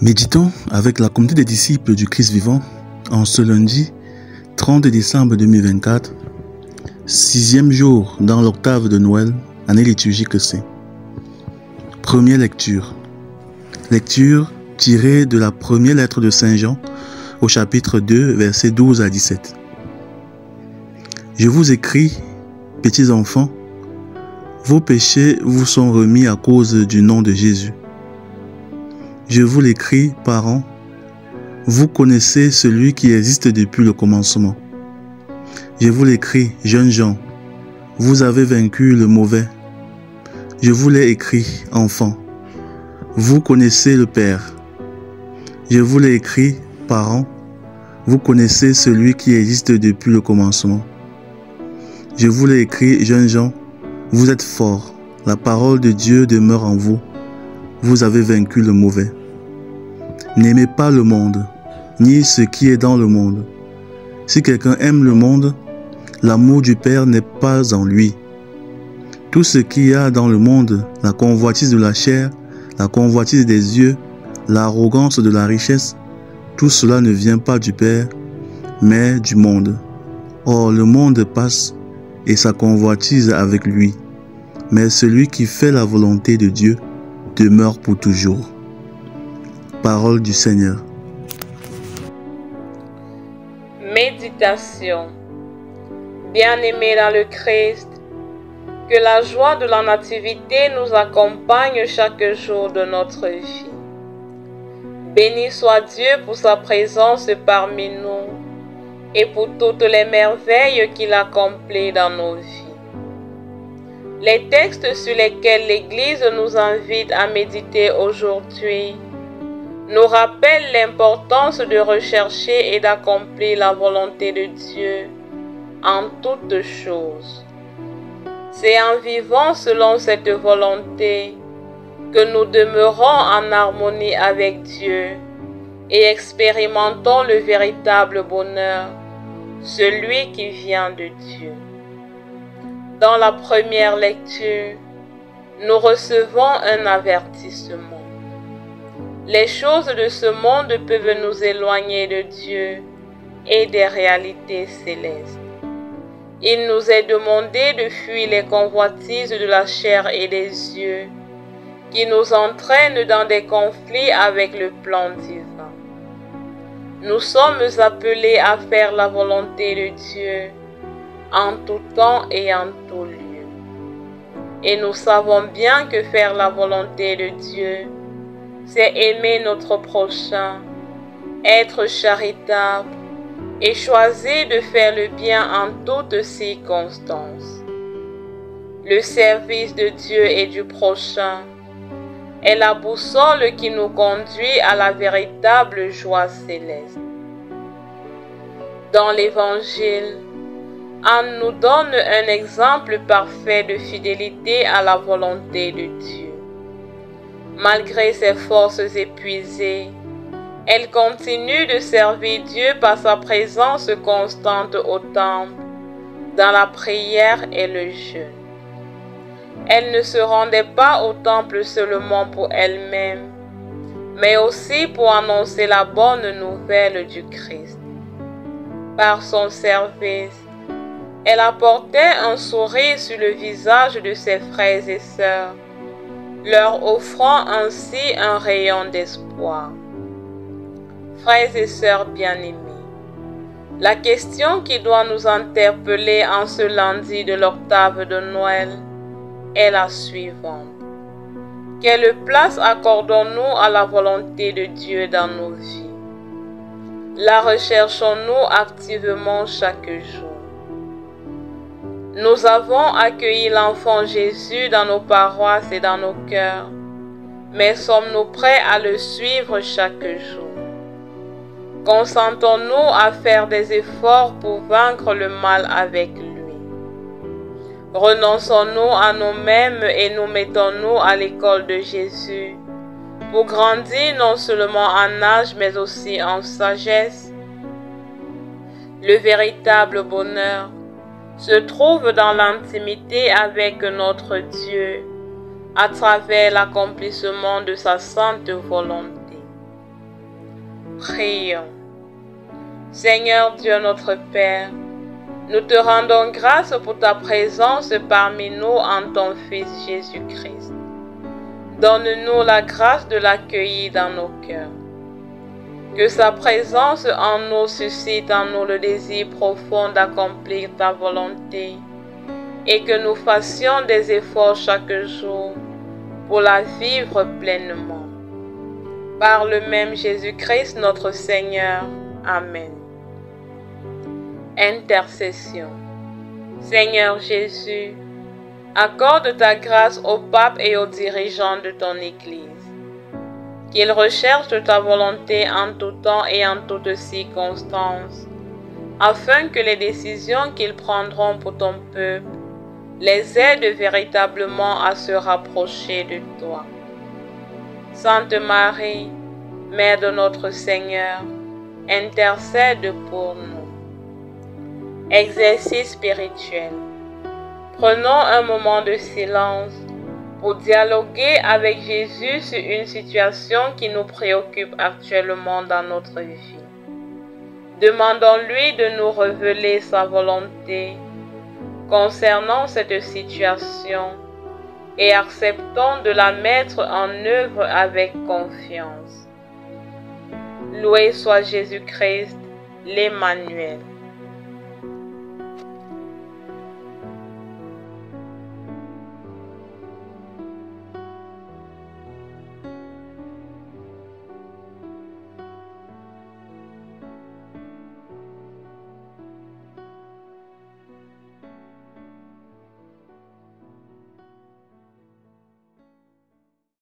Méditons avec la communauté des disciples du Christ vivant en ce lundi 30 décembre 2024, 6e jour dans l'octave de Noël, année liturgique C. Première lecture. Lecture tirée de la première lettre de Saint Jean au chapitre 2, versets 12 à 17. Je vous écris, petits enfants, vos péchés vous sont remis à cause du nom de Jésus. Je vous l'écris, parents, vous connaissez celui qui existe depuis le commencement. Je vous l'écris, jeunes gens, vous avez vaincu le mauvais. Je vous l'ai écrit, enfants, vous connaissez le Père. Je vous l'ai écrit, parents, vous connaissez celui qui existe depuis le commencement. Je vous l'ai écrit, jeunes gens, vous êtes forts, la parole de Dieu demeure en vous, vous avez vaincu le mauvais. N'aimez pas le monde, ni ce qui est dans le monde. Si quelqu'un aime le monde, l'amour du Père n'est pas en lui. Tout ce qu'il y a dans le monde, la convoitise de la chair, la convoitise des yeux, l'arrogance de la richesse, tout cela ne vient pas du Père, mais du monde. Or, le monde passe et sa convoitise avec lui. Mais celui qui fait la volonté de Dieu demeure pour toujours. Parole du Seigneur. Méditation. Bien-aimés dans le Christ, que la joie de la nativité nous accompagne chaque jour de notre vie. Béni soit Dieu pour sa présence parmi nous et pour toutes les merveilles qu'il accomplit dans nos vies. Les textes sur lesquels l'Église nous invite à méditer aujourd'hui nous rappellent l'importance de rechercher et d'accomplir la volonté de Dieu en toutes choses. C'est en vivant selon cette volonté que nous demeurons en harmonie avec Dieu et expérimentons le véritable bonheur, celui qui vient de Dieu. Dans la première lecture, nous recevons un avertissement. Les choses de ce monde peuvent nous éloigner de Dieu et des réalités célestes. Il nous est demandé de fuir les convoitises de la chair et des yeux qui nous entraînent dans des conflits avec le plan divin. Nous sommes appelés à faire la volonté de Dieu en tout temps et en tout lieu. Et nous savons bien que faire la volonté de Dieu, c'est aimer notre prochain, être charitable et choisir de faire le bien en toutes circonstances. Le service de Dieu et du prochain est la boussole qui nous conduit à la véritable joie céleste. Dans l'Évangile, Anne nous donne un exemple parfait de fidélité à la volonté de Dieu. Malgré ses forces épuisées, elle continue de servir Dieu par sa présence constante au temple, dans la prière et le jeûne. Elle ne se rendait pas au temple seulement pour elle-même, mais aussi pour annoncer la bonne nouvelle du Christ. Par son service, elle apportait un sourire sur le visage de ses frères et sœurs, leur offrant ainsi un rayon d'espoir. Frères et sœurs bien-aimés, la question qui doit nous interpeller en ce lundi de l'octave de Noël est la suivante. Quelle place accordons-nous à la volonté de Dieu dans nos vies? La recherchons-nous activement chaque jour? Nous avons accueilli l'enfant Jésus dans nos paroisses et dans nos cœurs, mais sommes-nous prêts à le suivre chaque jour? Consentons-nous à faire des efforts pour vaincre le mal avec lui? Renonçons-nous à nous-mêmes et nous mettons-nous à l'école de Jésus pour grandir non seulement en âge mais aussi en sagesse? Le véritable bonheur se trouve dans l'intimité avec notre Dieu à travers l'accomplissement de sa sainte volonté. Prions. Seigneur Dieu notre Père, nous te rendons grâce pour ta présence parmi nous en ton Fils Jésus-Christ. Donne-nous la grâce de l'accueillir dans nos cœurs. Que sa présence en nous suscite en nous le désir profond d'accomplir ta volonté et que nous fassions des efforts chaque jour pour la vivre pleinement. Par le même Jésus-Christ notre Seigneur. Amen. Intercession. Seigneur Jésus, accorde ta grâce au pape et aux dirigeants de ton Église, qu'ils recherchent ta volonté en tout temps et en toutes circonstances, afin que les décisions qu'ils prendront pour ton peuple les aident véritablement à se rapprocher de toi. Sainte Marie, Mère de notre Seigneur, intercède pour nous. Exercice spirituel. Prenons un moment de silence pour dialoguer avec Jésus sur une situation qui nous préoccupe actuellement dans notre vie. Demandons-lui de nous révéler sa volonté concernant cette situation et acceptons de la mettre en œuvre avec confiance. Loué soit Jésus-Christ, l'Emmanuel.